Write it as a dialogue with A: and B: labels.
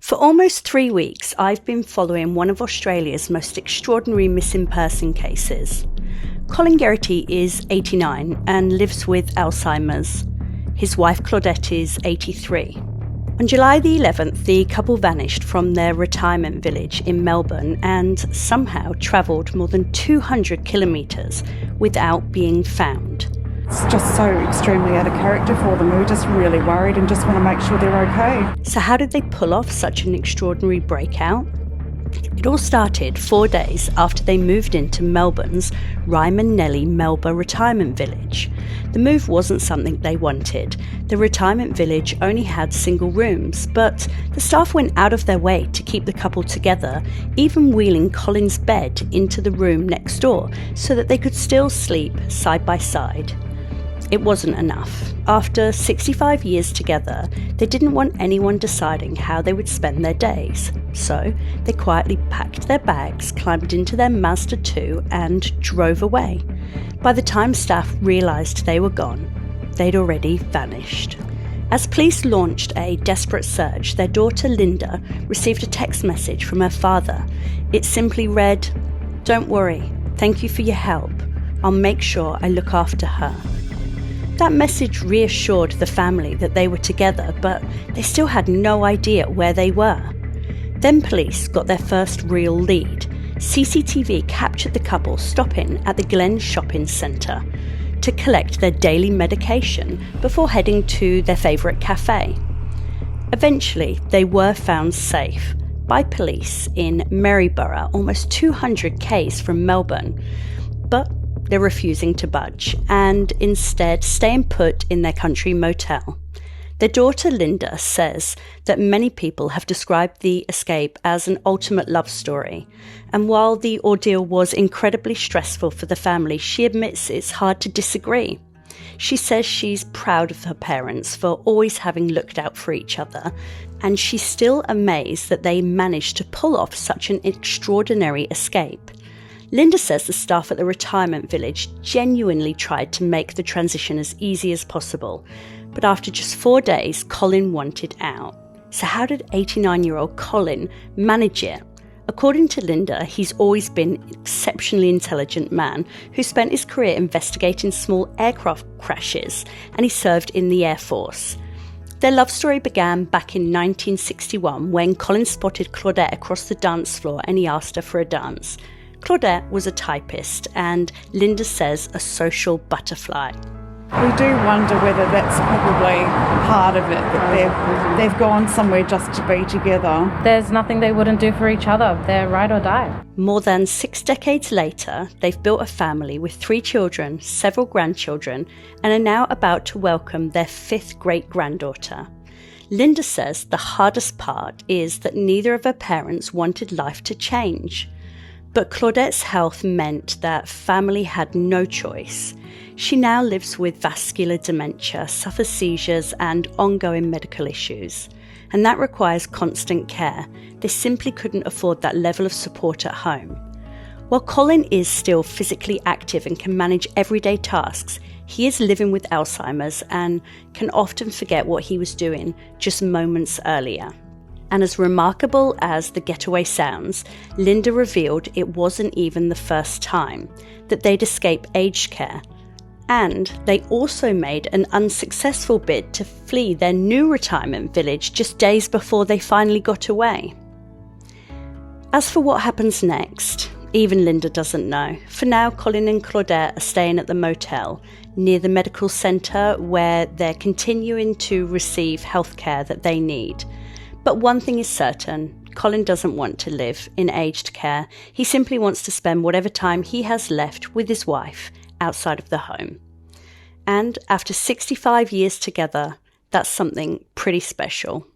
A: For almost 3 weeks, I've been following one of Australia's most extraordinary missing person cases. Colin Geraghty is 89 and lives with Alzheimer's. His wife Claudette is 83. On July the 11th, the couple vanished from their retirement village in Melbourne and somehow travelled more than 200 kilometres without being found.
B: It's just so extremely out of character for them. We're just really worried and just want to make sure they're okay.
A: So how did they pull off such an extraordinary breakout? It all started 4 days after they moved into Melbourne's Ryman, Nellie, Melba retirement village. The move wasn't something they wanted. The retirement village only had single rooms, but the staff went out of their way to keep the couple together, even wheeling Colin's bed into the room next door so that they could still sleep side by side. It wasn't enough. After 65 years together, they didn't want anyone deciding how they would spend their days. So they quietly packed their bags, climbed into their Mazda 2 and drove away. By the time staff realised they were gone, they'd already vanished. As police launched a desperate search, their daughter Linda received a text message from her father. It simply read, "Don't worry, thank you for your help. I'll make sure I look after her." That message reassured the family that they were together, but they still had no idea where they were. Then police got their first real lead. CCTV captured the couple stopping at the Glen Shopping Centre to collect their daily medication before heading to their favourite cafe. Eventually, they were found safe by police in Maryborough, almost 200 km from Melbourne. But they're refusing to budge and instead staying put in their country motel. Their daughter Linda says that many people have described the escape as an ultimate love story. And while the ordeal was incredibly stressful for the family, she admits it's hard to disagree. She says she's proud of her parents for always having looked out for each other, and she's still amazed that they managed to pull off such an extraordinary escape. Linda says the staff at the retirement village genuinely tried to make the transition as easy as possible, but after just 4 days, Colin wanted out. So how did 89-year-old Colin manage it? According to Linda, he's always been an exceptionally intelligent man who spent his career investigating small aircraft crashes, and he served in the Air Force. Their love story began back in 1961 when Colin spotted Claudette across the dance floor and he asked her for a dance. Claudette was a typist and Linda says a social butterfly.
B: We do wonder whether that's probably part of it, that they've gone somewhere just to be together.
C: There's nothing they wouldn't do for each other. They're ride or die.
A: More than 6 decades later, they've built a family with 3 children, several grandchildren, and are now about to welcome their 5th great-granddaughter. Linda says the hardest part is that neither of her parents wanted life to change. But Claudette's health meant that family had no choice. She now lives with vascular dementia, suffers seizures and ongoing medical issues. And that requires constant care. They simply couldn't afford that level of support at home. While Colin is still physically active and can manage everyday tasks, he is living with Alzheimer's and can often forget what he was doing just moments earlier. And as remarkable as the getaway sounds, Linda revealed it wasn't even the first time that they'd escape aged care. And they also made an unsuccessful bid to flee their new retirement village just days before they finally got away. As for what happens next, even Linda doesn't know. For now, Colin and Claudette are staying at the motel near the medical centre where they're continuing to receive healthcare that they need. But one thing is certain, Colin doesn't want to live in aged care. He simply wants to spend whatever time he has left with his wife outside of the home. And after 65 years together, that's something pretty special.